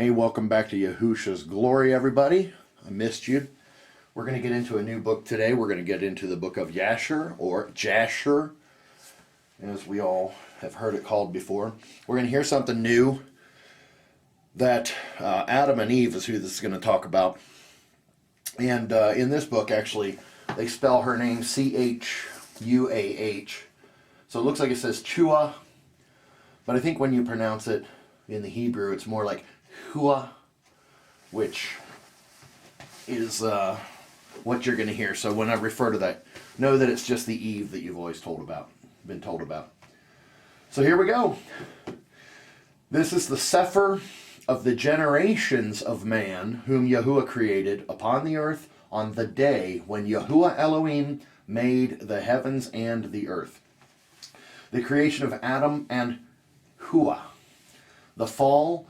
Hey, welcome back to Yehusha's Glory, everybody. I missed you. We're going to get into a new book today. We're going to get into the book of Jasher, or Jasher, as we all have heard it called before. We're going to hear something new that Adam and Eve is who this is going to talk about. And in this book, actually, they spell her name Chuah. So it looks like it says Chua, but I think when you pronounce it in the Hebrew, it's more like Hua, which is what you're going to hear. So when I refer to that, know that it's just the Eve that you've always been told about. So here we go. This is the Sefer of the generations of man whom Yahuwah created upon the earth on the day when Yahuwah Elohim made the heavens and the earth. The creation of Adam and Hua. The fall,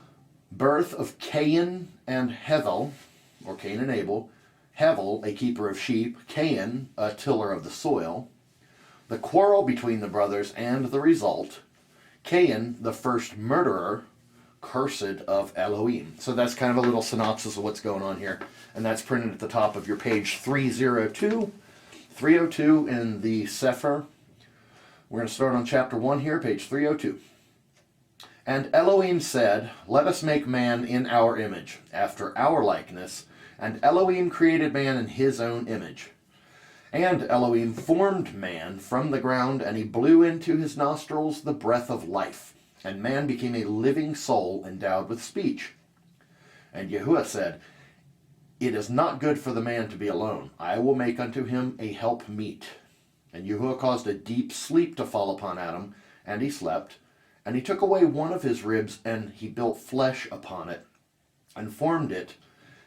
birth of Cain and Hevel, or Cain and Abel. Hevel, a keeper of sheep. Cain, a tiller of the soil. The quarrel between the brothers and the result. Cain, the first murderer, cursed of Elohim. So that's kind of a little synopsis of what's going on here. And that's printed at the top of your page 302. 302 in the Sefer. We're going to start on chapter 1 here, page 302. And Elohim said, let us make man in our image, after our likeness. And Elohim created man in his own image. And Elohim formed man from the ground, and he blew into his nostrils the breath of life. And man became a living soul endowed with speech. And Yahuwah said, it is not good for the man to be alone. I will make unto him a helpmeet. And Yahuwah caused a deep sleep to fall upon Adam, and he slept. And he took away one of his ribs, and he built flesh upon it, and formed it,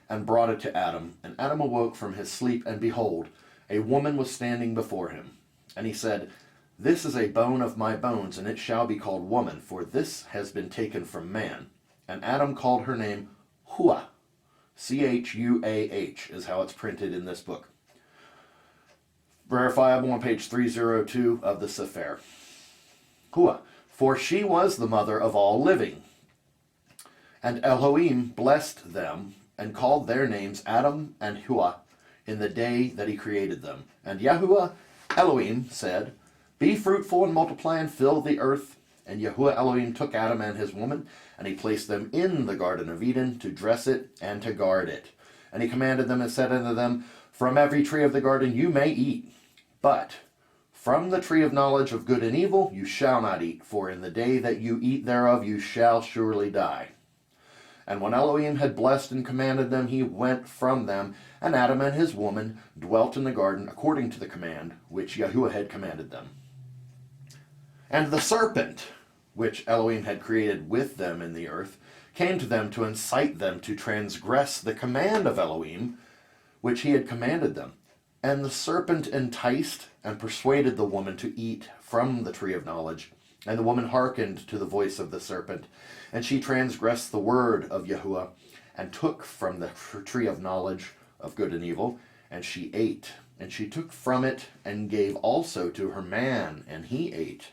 and brought it to Adam. And Adam awoke from his sleep, and behold, a woman was standing before him. And he said, this is a bone of my bones, and it shall be called woman, for this has been taken from man. And Adam called her name Hua. Chuah is how it's printed in this book. Verifiable on page 302 of the Sefer. Hua. For she was the mother of all living. And Elohim blessed them, and called their names Adam and Hua, in the day that he created them. And Yahuwah Elohim said, be fruitful and multiply and fill the earth. And Yahuwah Elohim took Adam and his woman, and he placed them in the Garden of Eden to dress it and to guard it. And he commanded them and said unto them, from every tree of the garden you may eat, but from the tree of knowledge of good and evil you shall not eat, for in the day that you eat thereof you shall surely die. And when Elohim had blessed and commanded them, he went from them, and Adam and his woman dwelt in the garden according to the command which Yahuwah had commanded them. And the serpent, which Elohim had created with them in the earth, came to them to incite them to transgress the command of Elohim, which he had commanded them. And the serpent enticed and persuaded the woman to eat from the tree of knowledge. And the woman hearkened to the voice of the serpent. And she transgressed the word of Yahuwah, and took from the tree of knowledge of good and evil. And she ate. And she took from it, and gave also to her man, and he ate.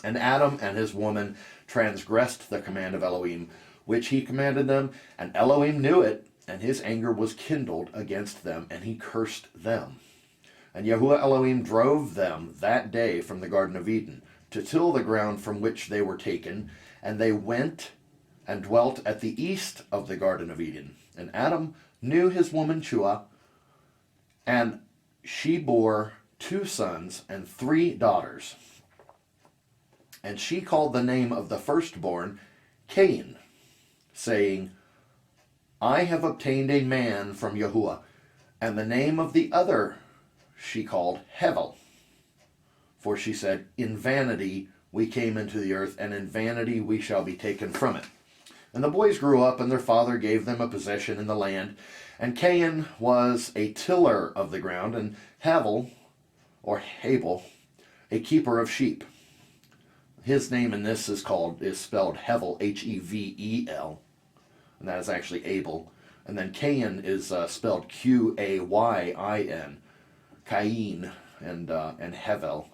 And Adam and his woman transgressed the command of Elohim, which he commanded them. And Elohim knew it, and his anger was kindled against them, and he cursed them. And Yahuwah Elohim drove them that day from the Garden of Eden, to till the ground from which they were taken. And they went and dwelt at the east of the Garden of Eden. And Adam knew his woman Chua, and she bore 2 sons and 3 daughters. And she called the name of the firstborn Cain, saying, I have obtained a man from Yahuwah. And the name of the other she called Hevel. For she said, in vanity we came into the earth, and in vanity we shall be taken from it. And the boys grew up, and their father gave them a possession in the land. And Cain was a tiller of the ground, and Hevel, or Abel, a keeper of sheep. His name in this is spelled Hevel, Hevel. And that is actually Abel. And then Cain is spelled Qayin, Cain, and Hevel.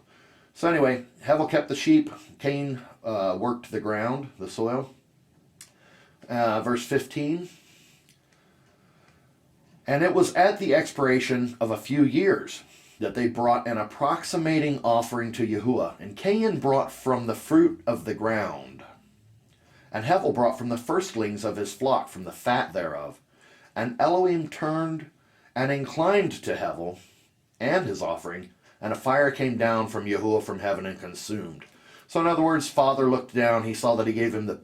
So anyway, Hevel kept the sheep. Cain worked the ground, the soil. verse 15. And it was at the expiration of a few years that they brought an approximating offering to Yehusha. And Cain brought from the fruit of the ground. And Hevel brought from the firstlings of his flock, from the fat thereof. And Elohim turned and inclined to Hevel and his offering, and a fire came down from Yehusha from heaven and consumed. So in other words, Father looked down, he saw that he gave him that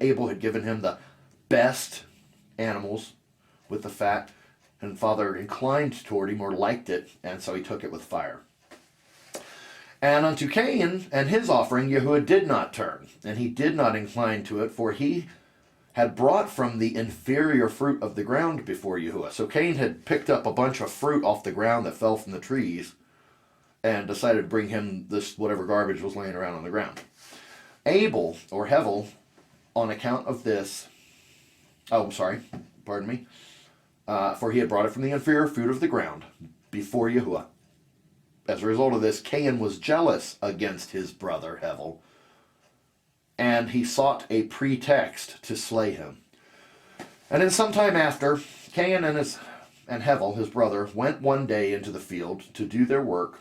Abel had given him the best animals with the fat, and Father inclined toward him or liked it, and so he took it with fire. And unto Cain and his offering Yehusha did not turn, and he did not incline to it, for he had brought from the inferior fruit of the ground before Yehusha. So Cain had picked up a bunch of fruit off the ground that fell from the trees and decided to bring him this whatever garbage was laying around on the ground. Abel, or Hevel, on account of this, for he had brought it from the inferior fruit of the ground before Yehusha. As a result of this, Cain was jealous against his brother Hevel, and he sought a pretext to slay him. And in some time after, Cain and Hevel, his brother, went one day into the field to do their work,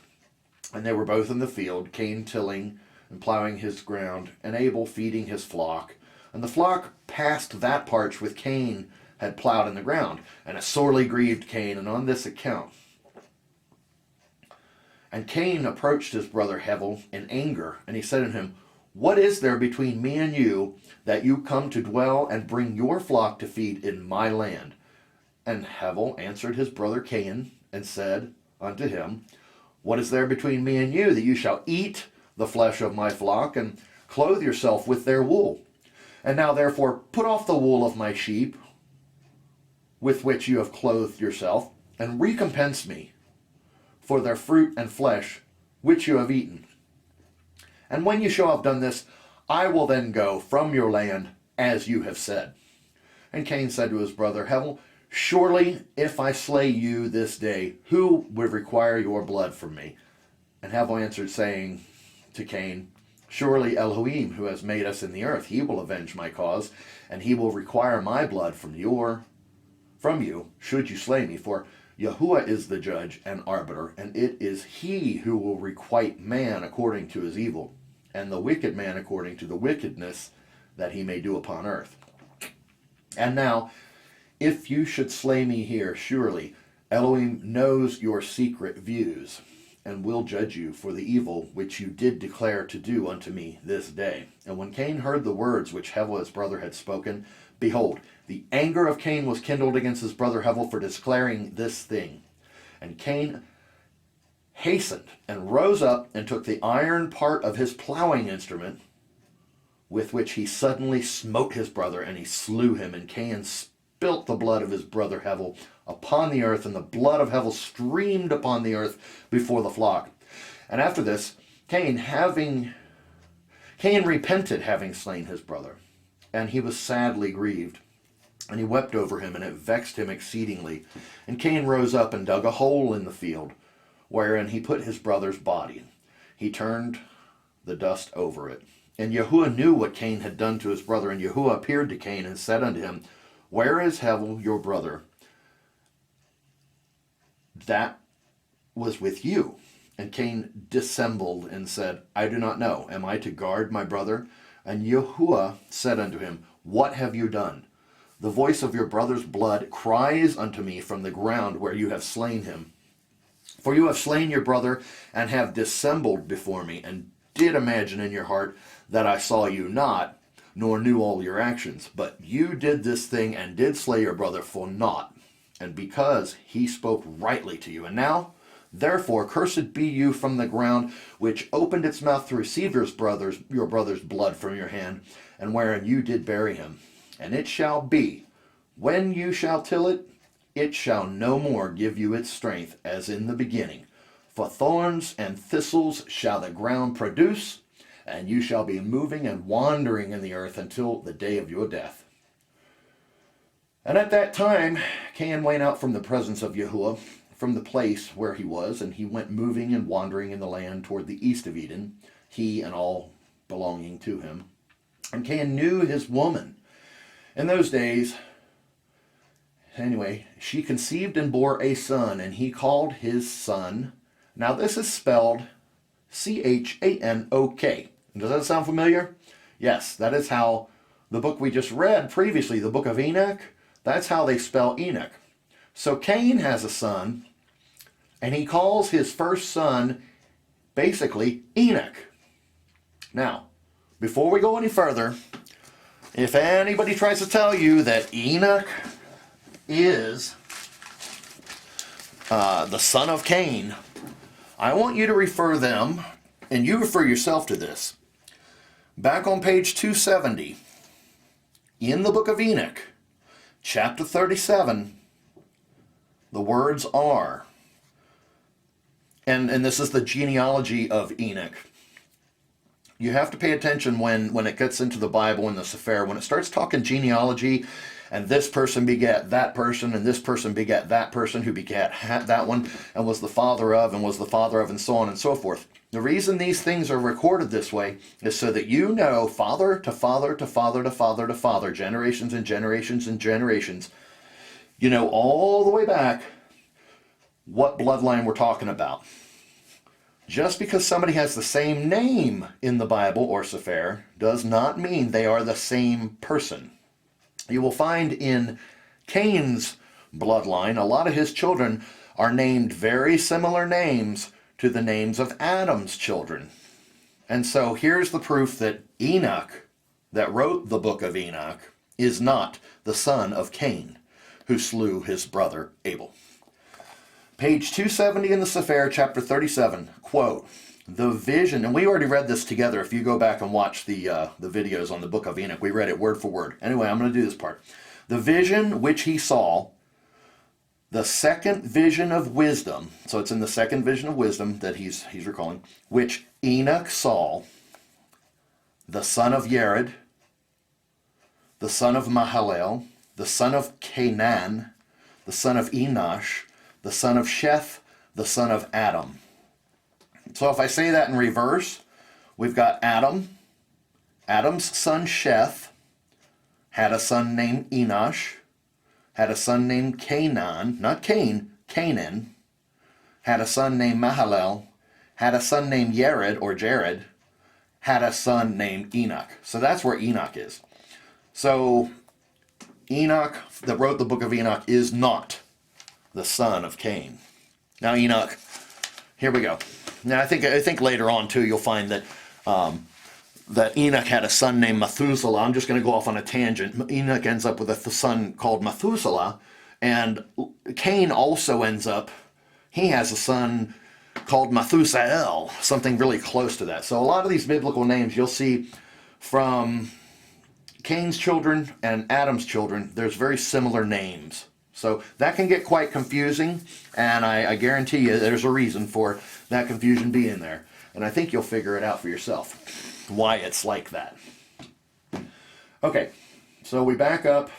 and they were both in the field, Cain tilling and plowing his ground, and Abel feeding his flock. And the flock passed that part which Cain had plowed in the ground, and it sorely grieved Cain, and on this account. And Cain approached his brother Hevel in anger, and he said to him, What is there between me and you, that you come to dwell and bring your flock to feed in my land? And Hevel answered his brother Cain, and said unto him, What is there between me and you, that you shall eat the flesh of my flock, and clothe yourself with their wool? And now therefore put off the wool of my sheep, with which you have clothed yourself, and recompense me for their fruit and flesh, which you have eaten. And when you shall have done this, I will then go from your land, as you have said. And Cain said to his brother Hevel, Surely, if I slay you this day, who would require your blood from me? And Hevel answered, saying to Cain, Surely Elohim, who has made us in the earth, he will avenge my cause, and he will require my blood from you, should you slay me. For Yehusha is the judge and arbiter, and it is he who will requite man according to his evil, and the wicked man according to the wickedness that he may do upon earth. And now, if you should slay me here, surely Elohim knows your secret views, and will judge you for the evil which you did declare to do unto me this day. And when Cain heard the words which Hevel his brother had spoken, behold, the anger of Cain was kindled against his brother Hevel for declaring this thing. And Cain hastened and rose up and took the iron part of his plowing instrument, with which he suddenly smote his brother, and he slew him. And Cain spilt the blood of his brother Hevel upon the earth, and the blood of Hevel streamed upon the earth before the flock. And after this, Cain repented having slain his brother, and he was sadly grieved. And he wept over him, and it vexed him exceedingly. And Cain rose up and dug a hole in the field, wherein he put his brother's body. He turned the dust over it. And Yehusha knew what Cain had done to his brother. And Yehusha appeared to Cain and said unto him, Where is Hevel your brother that was with you? And Cain dissembled and said, I do not know. Am I to guard my brother? And Yehusha said unto him, What have you done? The voice of your brother's blood cries unto me from the ground where you have slain him. For you have slain your brother, and have dissembled before me, and did imagine in your heart that I saw you not, nor knew all your actions. But you did this thing, and did slay your brother for naught, and because he spoke rightly to you. And now, therefore, cursed be you from the ground, which opened its mouth to receive your brother's blood from your hand, and wherein you did bury him. And it shall be, when you shall till it, it shall no more give you its strength as in the beginning. For thorns and thistles shall the ground produce, and you shall be moving and wandering in the earth until the day of your death. And at that time Cain went out from the presence of Yehusha, from the place where he was, and he went moving and wandering in the land toward the east of Eden, he and all belonging to him. And Cain knew his woman, In those days, anyway, she conceived and bore a son, and he called his son. Now this is spelled Chanok. Does that sound familiar? Yes, that is how the book we just read previously, the book of Enoch, that's how they spell Enoch. So Cain has a son, and he calls his first son basically Enoch. Now, before we go any further, if anybody tries to tell you that Enoch is the son of Cain, I want you to refer them, and you refer yourself to this. Back on page 270, in the book of Enoch, chapter 37, the words are, and this is the genealogy of Enoch. You have to pay attention when it gets into the Bible in the Sefer, when it starts talking genealogy, and this person begat that person, and this person begat that person, who begat that one, and was the father of, and was the father of, and so on and so forth. The reason these things are recorded this way is so that you know father to father to father to father to father, generations and generations and generations. You know all the way back what bloodline we're talking about. Just because somebody has the same name in the Bible or Sefer does not mean they are the same person. You will find in Cain's bloodline, a lot of his children are named very similar names to the names of Adam's children. And so here's the proof that Enoch, that wrote the book of Enoch, is not the son of Cain, who slew his brother Abel. Page 270 in the Sefer, chapter 37, quote, the vision, and we already read this together. If you go back and watch the videos on the book of Enoch, we read it word for word. Anyway, I'm going to do this part. The vision which he saw, the second vision of wisdom, so it's in the second vision of wisdom that he's recalling, which Enoch saw, the son of Yared, the son of Mahalalel, the son of Canaan, the son of Enosh, the son of Sheth, the son of Adam. So if I say that in reverse, we've got Adam. Adam's son Sheth had a son named Enosh, had a son named Canaan, not Cain, Canaan, had a son named Mahalalel, had a son named Yared or Jared, had a son named Enoch. So that's where Enoch is. So Enoch, that wrote the book of Enoch, is not the son of Cain. Now Enoch, here we go. Now I think later on too you'll find that that Enoch had a son named Methuselah. I'm just going to go off on a tangent. Enoch ends up with a son called Methuselah, and Cain also ends up, he has a son called Methusael, something really close to that. So a lot of these biblical names you'll see from Cain's children and Adam's children, there's very similar names. So that can get quite confusing, and I guarantee you there's a reason for that confusion being there. And I think you'll figure it out for yourself, why it's like that. Okay, so we back up.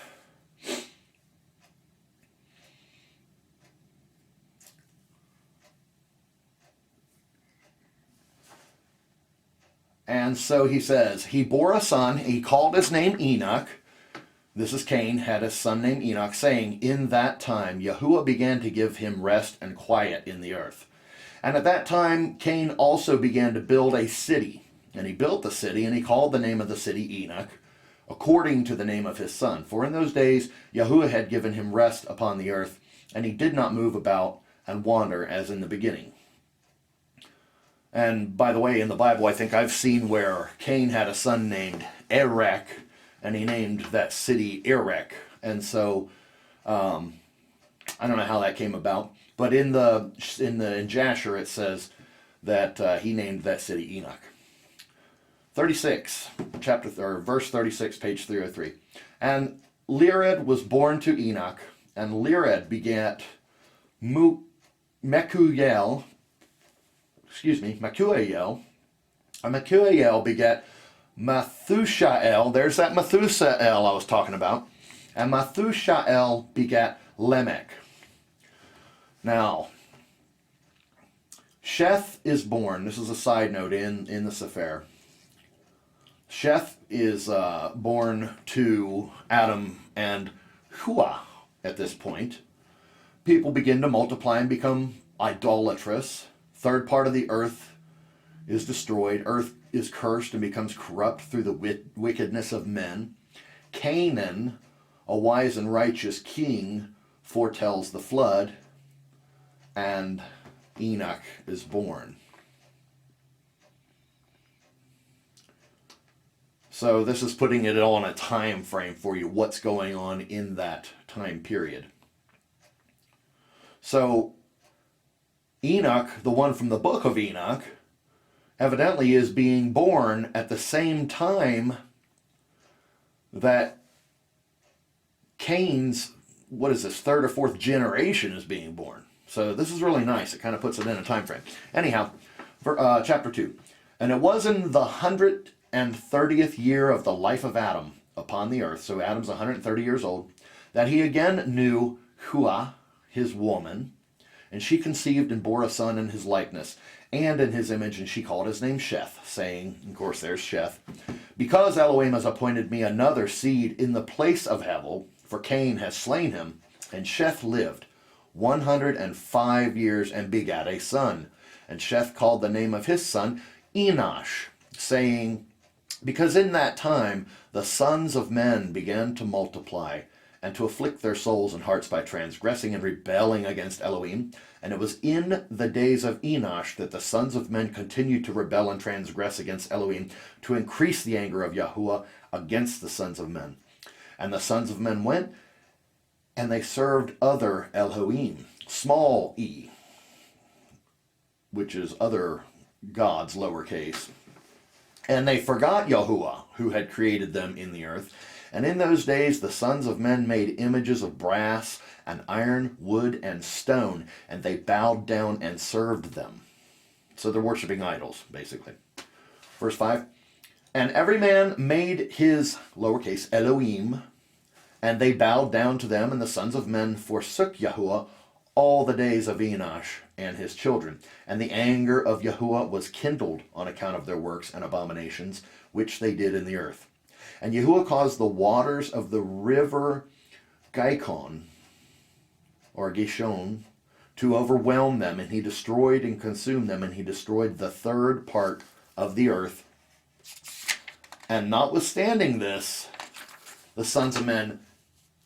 And so he says, he bore a son, he called his name Enoch. This is Cain, had a son named Enoch, saying, in that time Yahuwah began to give him rest and quiet in the earth. And at that time Cain also began to build a city. And he built the city, and he called the name of the city Enoch, according to the name of his son. For in those days Yahuwah had given him rest upon the earth, and he did not move about and wander as in the beginning. And by the way, in the Bible, I think I've seen where Cain had a son named Erech, and he named that city Erech. And so, I don't know how that came about, but in Jasher it says that he named that city Enoch. 36, verse 36, page 303. And Lired was born to Enoch, and Lired begat Mechuel, and Mechuel begat Methushael. There's that Methusael I was talking about. And Methushael begat Lamech. Now, Sheth is born. This is a side note in the Sefer. Sheth is born to Adam and Hua at this point. People begin to multiply and become idolatrous. Third part of the earth is destroyed. Earth is cursed and becomes corrupt through the wickedness of men. Canaan, a wise and righteous king, foretells the flood, and Enoch is born. So this is putting it on a time frame for you, what's going on in that time period. So Enoch, the one from the book of Enoch, evidently is being born at the same time that Cain's, what is this, third or fourth generation is being born. So this is really nice. It kind of puts it in a time frame. Anyhow, for chapter 2. And it was in the 130th year of the life of Adam upon the earth, so Adam's 130 years old, that he again knew Hua, his woman, and she conceived and bore a son in his likeness, and in his image, and she called his name Sheth, saying, of course there's Sheth, because Elohim has appointed me another seed in the place of Hevel, for Cain has slain him. And Sheth lived 105 years and begat a son. And Sheth called the name of his son Enosh, saying, because in that time the sons of men began to multiply, and to afflict their souls and hearts by transgressing and rebelling against Elohim. And it was in the days of Enosh that the sons of men continued to rebel and transgress against Elohim, to increase the anger of Yahuwah against the sons of men. And the sons of men went, and they served other Elohim, small e, which is other gods, lowercase. And they forgot Yahuwah, who had created them in the earth. And in those days the sons of men made images of brass and iron, wood, and stone, and they bowed down and served them. So they're worshiping idols, basically. Verse 5, and every man made his, lowercase, Elohim, and they bowed down to them, and the sons of men forsook Yahuwah all the days of Enosh and his children. And the anger of Yahuwah was kindled on account of their works and abominations, which they did in the earth. And Yahuwah caused the waters of the river Gihon, or Gishon, to overwhelm them, and he destroyed and consumed them, and he destroyed the third part of the earth. And notwithstanding this, the sons of men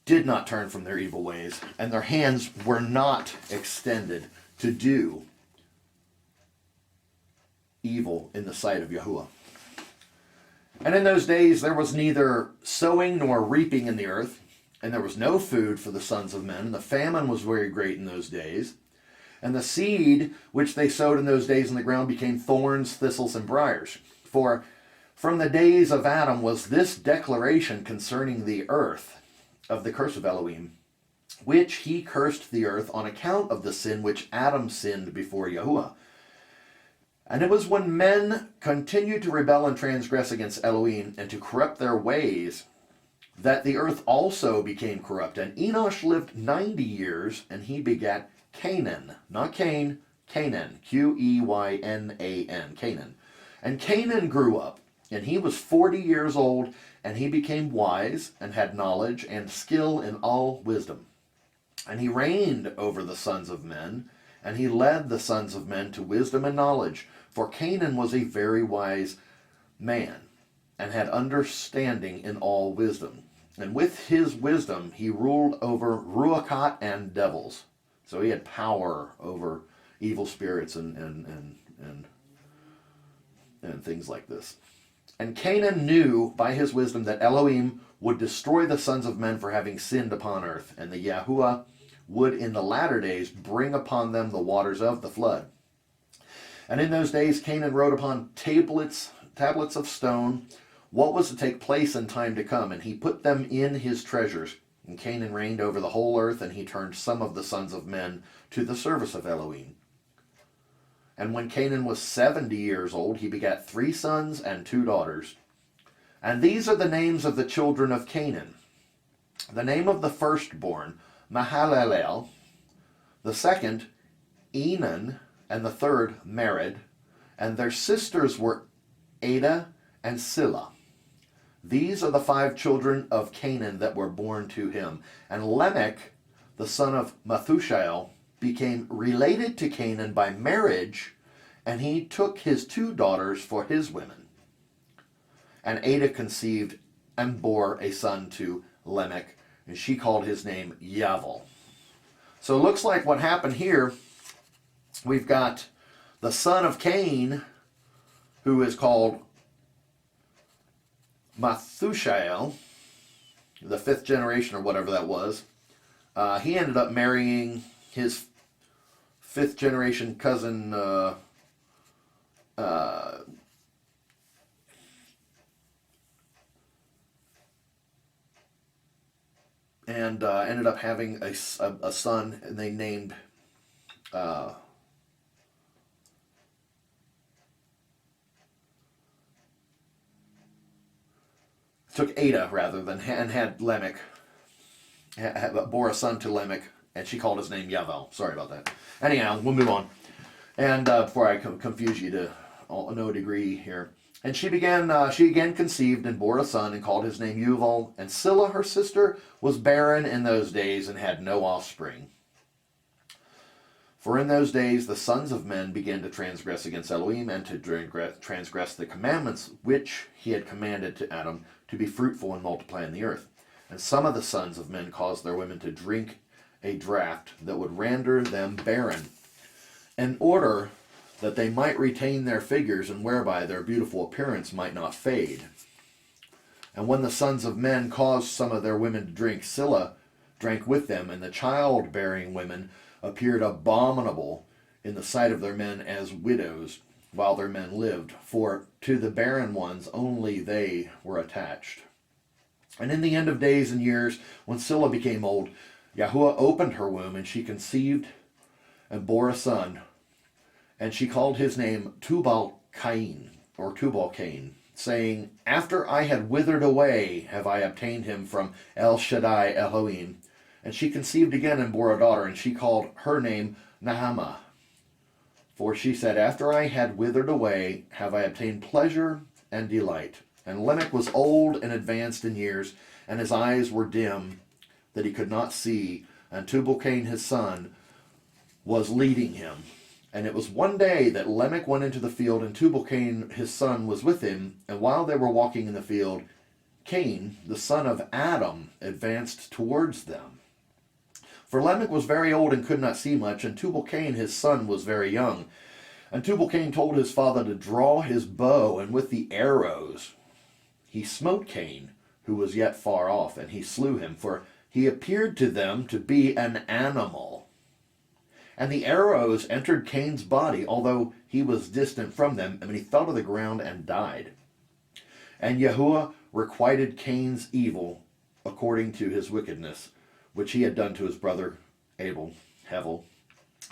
did not turn from their evil ways, and their hands were not extended to do evil in the sight of Yahuwah. And in those days there was neither sowing nor reaping in the earth, and there was no food for the sons of men, and the famine was very great in those days. And the seed which they sowed in those days in the ground became thorns, thistles, and briars. For from the days of Adam was this declaration concerning the earth of the curse of Elohim, which he cursed the earth on account of the sin which Adam sinned before Yahuwah. And it was when men continued to rebel and transgress against Elohim and to corrupt their ways that the earth also became corrupt. And Enosh lived 90 years, and he begat Canaan. Not Cain, Canaan. Qeynan, Canaan. And Canaan grew up, and he was 40 years old, and he became wise and had knowledge and skill in all wisdom. And he reigned over the sons of men, and he led the sons of men to wisdom and knowledge. For Canaan was a very wise man, and had understanding in all wisdom. And with his wisdom he ruled over Ruachat and devils. So he had power over evil spirits and things like this. And Canaan knew by his wisdom that Elohim would destroy the sons of men for having sinned upon earth, and that Yahuwah would in the latter days bring upon them the waters of the flood. And in those days Canaan wrote upon tablets of stone what was to take place in time to come, and he put them in his treasures. And Canaan reigned over the whole earth, and he turned some of the sons of men to the service of Elohim. And when Canaan was 70 years old, he begat 3 sons and 2 daughters. And these are the names of the children of Canaan. The name of the firstborn, Mahalalel, the second, Enan, and the third, Mered. And their sisters were Ada and Silla. These are the 5 children of Canaan that were born to him. And Lamech, the son of Methuselah, became related to Canaan by marriage, and he took his 2 daughters for his women. And Ada conceived and bore a son to Lamech, and she called his name Yavel. So it looks like what happened here, we've got the son of Cain, who is called Methuselah, the 5th generation or whatever that was. He ended up marrying his 5th generation cousin, and ended up having a son, and they named took Ada rather than and had Lamech, bore a son to Lamech, and she called his name Yavel. Sorry about that. Anyhow, we'll move on. And before I confuse you to no degree here. And she again conceived and bore a son and called his name Yuval. And Silla, her sister, was barren in those days and had no offspring. For in those days the sons of men began to transgress against Elohim and to transgress the commandments which he had commanded to Adam, to be fruitful and multiply in the earth. And some of the sons of men caused their women to drink a draught that would render them barren, in order that they might retain their figures, and whereby their beautiful appearance might not fade. And when the sons of men caused some of their women to drink, Silla drank with them, and the childbearing women appeared abominable in the sight of their men as widows, while their men lived, for to the barren ones only they were attached. And in the end of days and years, when Silla became old, Yahuwah opened her womb, and she conceived and bore a son, and she called his name Tubal-Cain, or Tubal-Cain, saying, After I had withered away have I obtained him from El Shaddai Elohim. And she conceived again and bore a daughter, and she called her name Nahama. For she said, After I had withered away have I obtained pleasure and delight. And Lamech was old and advanced in years, and his eyes were dim, that he could not see. And Tubal-Cain his son was leading him. And it was one day that Lamech went into the field, and Tubal-Cain his son was with him. And while they were walking in the field, Cain, the son of Adam, advanced towards them. For Lamech was very old and could not see much, and Tubal-Cain his son was very young. And Tubal-Cain told his father to draw his bow, and with the arrows he smote Cain, who was yet far off, and he slew him, for he appeared to them to be an animal. And the arrows entered Cain's body, although he was distant from them, and he fell to the ground and died. And Yahuwah requited Cain's evil according to his wickedness, which he had done to his brother Hevel,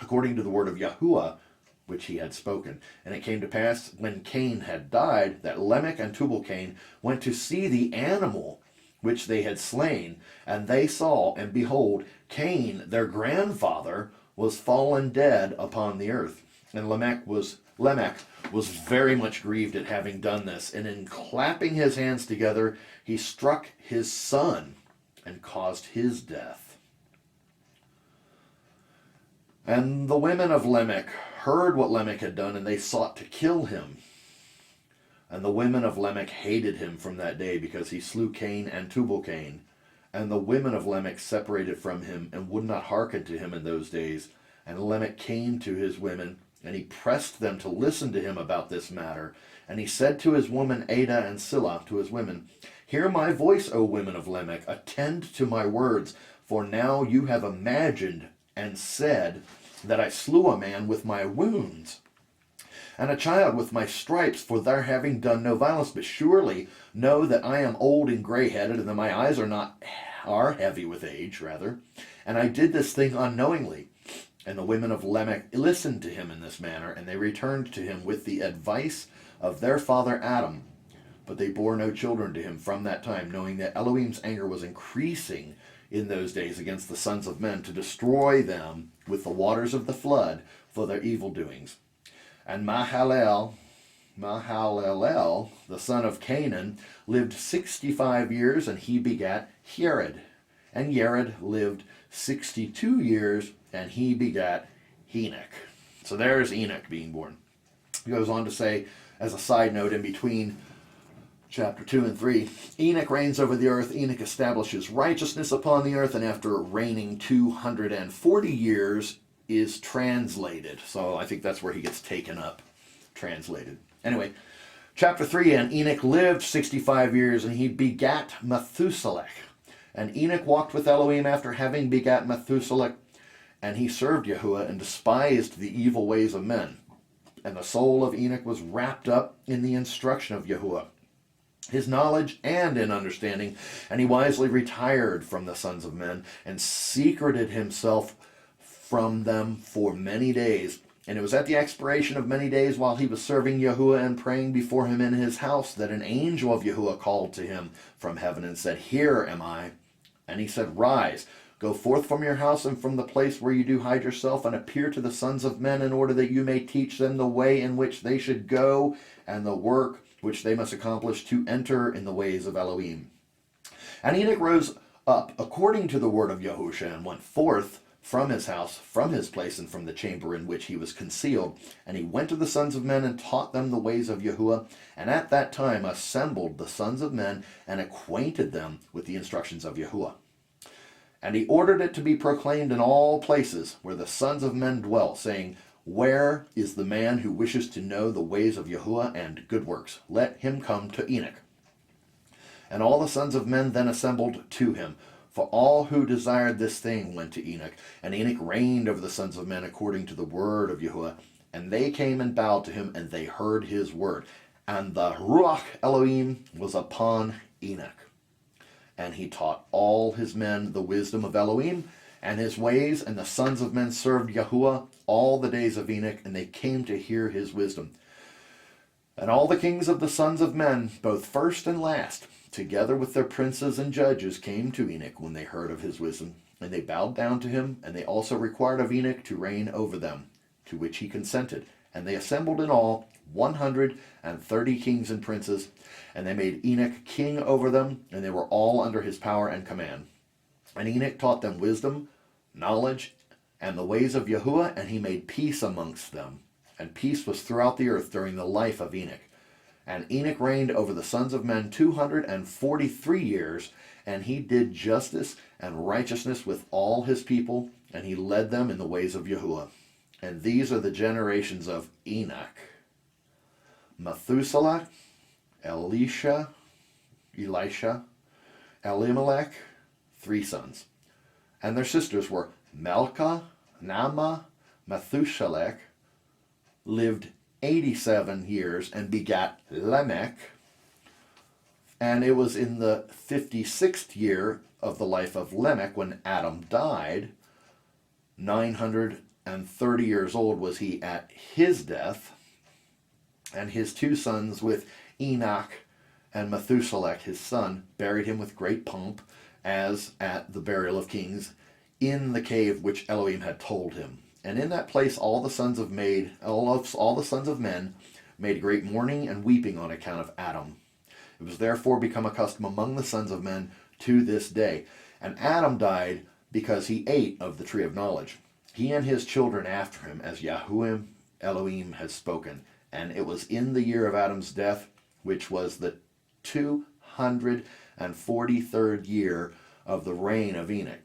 according to the word of Yahuwah, which he had spoken. And it came to pass, when Cain had died, that Lamech and Tubal-Cain went to see the animal which they had slain. And they saw, and behold, Cain, their grandfather, was fallen dead upon the earth. And Lamech was very much grieved at having done this. And in clapping his hands together, he struck his son and caused his death. And the women of Lamech heard what Lamech had done, and they sought to kill him. And the women of Lamech hated him from that day, because he slew Cain and Tubal-Cain. And the women of Lamech separated from him, and would not hearken to him in those days. And Lamech came to his women, and he pressed them to listen to him about this matter. And he said to his woman Ada and Silla, to his women, Hear my voice, O women of Lamech, attend to my words, for now you have imagined and said that I slew a man with my wounds, and a child with my stripes, for their having done no violence. But surely know that I am old and gray-headed, and that my eyes are heavy with age, rather. And I did this thing unknowingly. And the women of Lamech listened to him in this manner, and they returned to him with the advice of their father Adam. But they bore no children to him from that time, knowing that Elohim's anger was increasing in those days against the sons of men, to destroy them with the waters of the flood for their evil doings. And Mahalalel Mahalalel, the son of Canaan, lived 65 years, and he begat Jared. And Jared lived 62 years, and he begat Enoch. So there's Enoch being born. He goes on to say, as a side note in between chapter 2 and 3, Enoch reigns over the earth. Enoch establishes righteousness upon the earth, and after reigning 240 years is translated. So I think that's where he gets taken up, translated. Anyway, chapter 3, and Enoch lived 65 years, and he begat Methuselah. And Enoch walked with Elohim after having begat Methuselah, and he served Yahuwah and despised the evil ways of men. And the soul of Enoch was wrapped up in the instruction of Yahuwah, his knowledge and in understanding, and he wisely retired from the sons of men and secreted himself from them for many days. And it was at the expiration of many days, while he was serving Yahuwah and praying before him in his house, that an angel of Yahuwah called to him from heaven and said, Here am I. And he said, Rise, go forth from your house and from the place where you do hide yourself, and appear to the sons of men, in order that you may teach them the way in which they should go, and the work which they must accomplish, to enter in the ways of Elohim. And Enoch rose up according to the word of Yehusha, and went forth from his house, from his place, and from the chamber in which he was concealed. And he went to the sons of men, and taught them the ways of Yahuwah, and at that time assembled the sons of men, and acquainted them with the instructions of Yahuwah. And he ordered it to be proclaimed in all places where the sons of men dwell, saying, Where is the man who wishes to know the ways of Yahuwah and good works? Let him come to Enoch. And all the sons of men then assembled to him. For all who desired this thing went to Enoch. And Enoch reigned over the sons of men according to the word of Yahuwah. And they came and bowed to him, and they heard his word. And the Ruach Elohim was upon Enoch. And he taught all his men the wisdom of Elohim and his ways. And the sons of men served Yahuwah all the days of Enoch, and they came to hear his wisdom. And all the kings of the sons of men, both first and last, together with their princes and judges, came to Enoch when they heard of his wisdom. And they bowed down to him, and they also required of Enoch to reign over them, to which he consented. And they assembled in all 130 kings and princes, and they made Enoch king over them, and they were all under his power and command. And Enoch taught them wisdom, knowledge, and the ways of Yahuwah, and he made peace amongst them. And peace was throughout the earth during the life of Enoch. And Enoch reigned over the sons of men 243 years, and he did justice and righteousness with all his people, and he led them in the ways of Yahuwah. And these are the generations of Enoch: Methuselah, Elisha, Elimelech, 3 sons. And their sisters were Melchah, Naamah, Methuselah, lived 87 years, and begat Lamech. And it was in the 56th year of the life of Lamech when Adam died. 930 years old was he at his death. And his 2 sons with Enoch and Methuselah, his son, buried him with great pomp, as at the burial of kings, in the cave which Elohim had told him. And in that place all the sons of men made great mourning and weeping on account of Adam. It was therefore become a custom among the sons of men to this day. And Adam died because he ate of the tree of knowledge, he and his children after him, as Yahuwah Elohim has spoken. And it was in the year of Adam's death, which was the 243rd year of the reign of Enoch.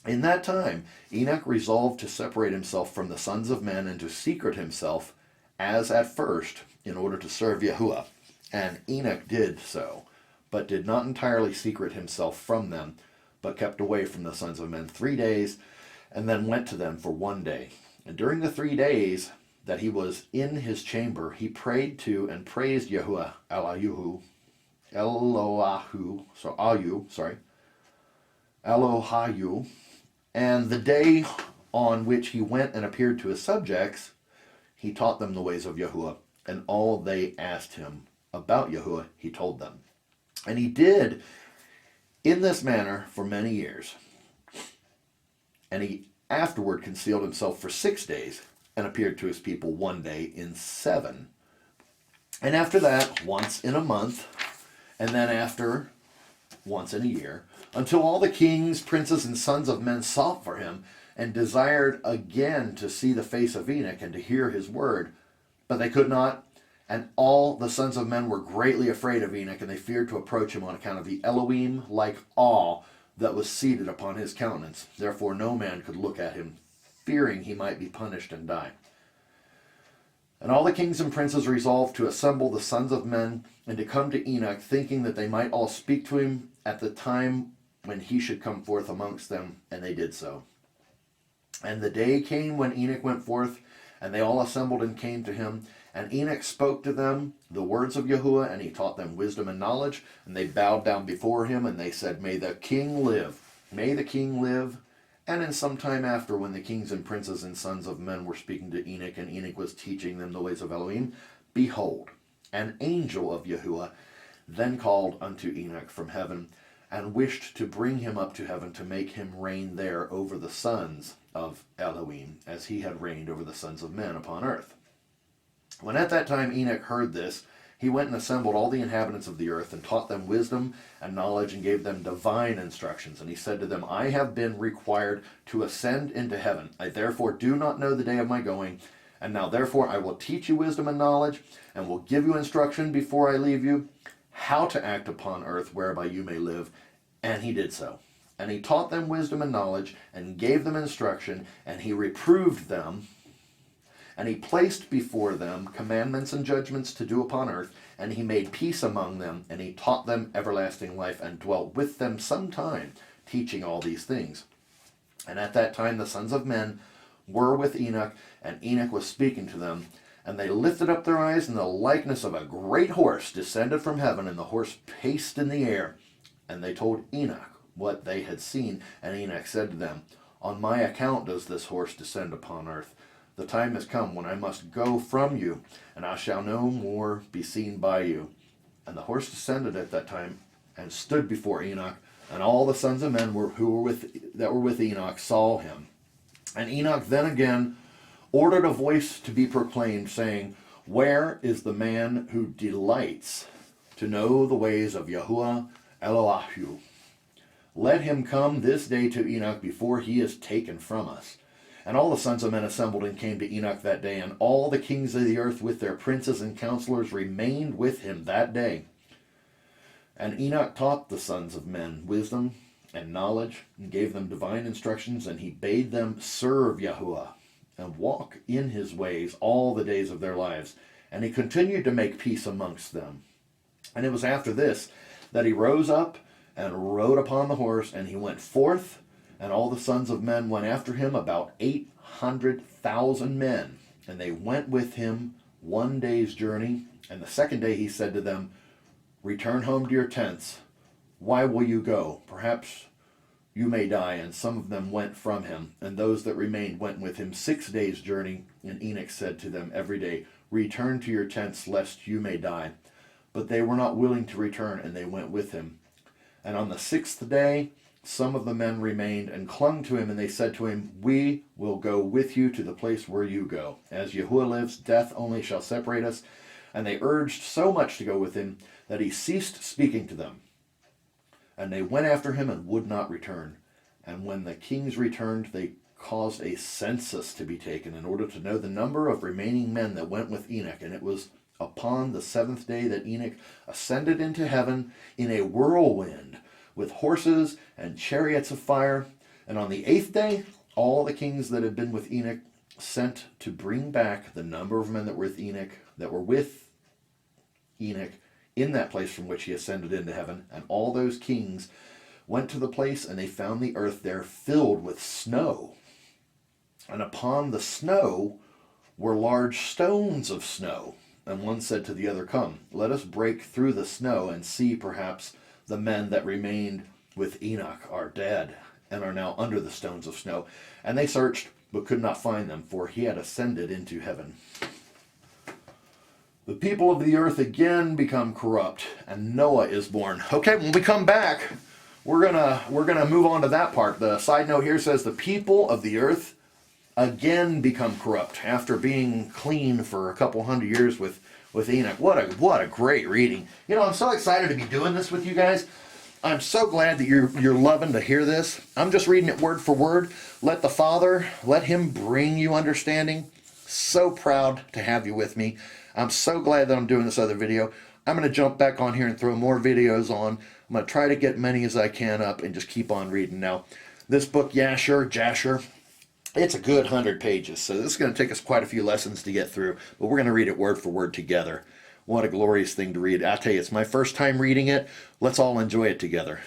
In that time, Enoch resolved to separate himself from the sons of men, and to secret himself, as at first, in order to serve Yahuwah. And Enoch did so, but did not entirely secret himself from them, but kept away from the sons of men 3 days, and then went to them for 1 day. And during the 3 days that he was in his chamber, he prayed to and praised Yahuwah, Elohayu. And the day on which he went and appeared to his subjects, he taught them the ways of Yahuwah, and all they asked him about Yahuwah he told them. And he did in this manner for many years. And he afterward concealed himself for 6 days, and appeared to his people 1 day in 7. And after that, once in a month, and then after once in a year, until all the kings, princes, and sons of men sought for him, and desired again to see the face of Enoch and to hear his word. But they could not, and all the sons of men were greatly afraid of Enoch, and they feared to approach him on account of the Elohim-like awe that was seated upon his countenance. Therefore no man could look at him, fearing he might be punished and die. And all the kings and princes resolved to assemble the sons of men and to come to Enoch, thinking that they might all speak to him at the time when he should come forth amongst them, and they did so. And the day came when Enoch went forth, and they all assembled and came to him. And Enoch spoke to them the words of Yahuwah, and he taught them wisdom and knowledge. And they bowed down before him, and they said, May the king live. May the king live. And in some time after, when the kings and princes and sons of men were speaking to Enoch, and Enoch was teaching them the ways of Elohim, behold, an angel of Yahuwah then called unto Enoch from heaven, and wished to bring him up to heaven to make him reign there over the sons of Elohim, as he had reigned over the sons of men upon earth. When at that time Enoch heard this, he went and assembled all the inhabitants of the earth, and taught them wisdom and knowledge, and gave them divine instructions. And he said to them, I have been required to ascend into heaven. I therefore do not know the day of my going. And now therefore I will teach you wisdom and knowledge, and will give you instruction before I leave you, how to act upon earth, whereby you may live. And he did so. And he taught them wisdom and knowledge, and gave them instruction, and he reproved them, and he placed before them commandments and judgments to do upon earth, and he made peace among them, and he taught them everlasting life, and dwelt with them some time, teaching all these things. And at that time the sons of men were with Enoch, and Enoch was speaking to them. And they lifted up their eyes, and the likeness of a great horse descended from heaven, and the horse paced in the air. And they told Enoch what they had seen, and Enoch said to them, On my account does this horse descend upon earth. The time has come when I must go from you, and I shall no more be seen by you. And the horse descended at that time, and stood before Enoch, and all the sons of men that were with Enoch saw him. And Enoch then again ordered a voice to be proclaimed, saying, Where is the man who delights to know the ways of Yahuwah Eloahu? Let him come this day to Enoch before he is taken from us. And all the sons of men assembled and came to Enoch that day, and all the kings of the earth with their princes and counselors remained with him that day. And Enoch taught the sons of men wisdom and knowledge, and gave them divine instructions, and he bade them serve Yahuwah and walk in his ways all the days of their lives. And he continued to make peace amongst them. And it was after this that he rose up and rode upon the horse, and he went forth, and all the sons of men went after him, about 800,000 men. And they went with him one day's journey. And the second day he said to them, Return home to your tents. Why will you go? Perhaps you may die. And some of them went from him, and those that remained went with him 6 days' journey. And Enoch said to them every day, Return to your tents, lest you may die. But they were not willing to return, and they went with him. And on the 6th day, some of the men remained and clung to him, and they said to him, We will go with you to the place where you go. As Yahuwah lives, death only shall separate us. And they urged so much to go with him that he ceased speaking to them. And they went after him and would not return. And when the kings returned, they caused a census to be taken in order to know the number of remaining men that went with Enoch. And it was upon the 7th day that Enoch ascended into heaven in a whirlwind, with horses and chariots of fire. And on the 8th day, all the kings that had been with Enoch sent to bring back the number of men that were with Enoch in that place from which he ascended into heaven. And all those kings went to the place, and they found the earth there filled with snow. And upon the snow were large stones of snow. And one said to the other, Come, let us break through the snow, and see perhaps the men that remained with Enoch are dead, and are now under the stones of snow. And they searched, but could not find them, for he had ascended into heaven. The people of the earth again become corrupt, and Noah is born. Okay, when we come back, we're gonna move on to that part. The side note here says the people of the earth again become corrupt after being clean for a couple hundred years with with Enoch. What a great reading. You know, I'm so excited to be doing this with you guys. I'm so glad that you're loving to hear this. I'm just reading it word for word. Let the Father, let him bring you understanding. So proud to have you with me. I'm so glad that I'm doing this other video. I'm going to jump back on here and throw more videos on. I'm going to try to get many as I can up and just keep on reading. Now, this book, Jasher, it's a good 100 pages, so this is going to take us quite a few lessons to get through, but we're going to read it word for word together. What a glorious thing to read. I tell you, it's my first time reading it. Let's all enjoy it together.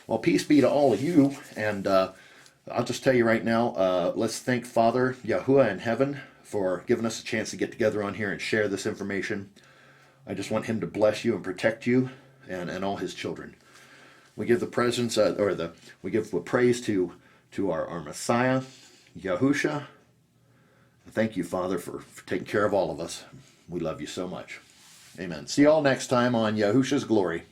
Well, peace be to all of you, and I'll just tell you right now, let's thank Father Yehusha in heaven for giving us a chance to get together on here and share this information. I just want him to bless you and protect you and all his children. We give the presence, we give praise to our Messiah, Yehusha. Thank you, Father, for taking care of all of us. We love you so much. Amen. See you all next time on Yehusha's Glory.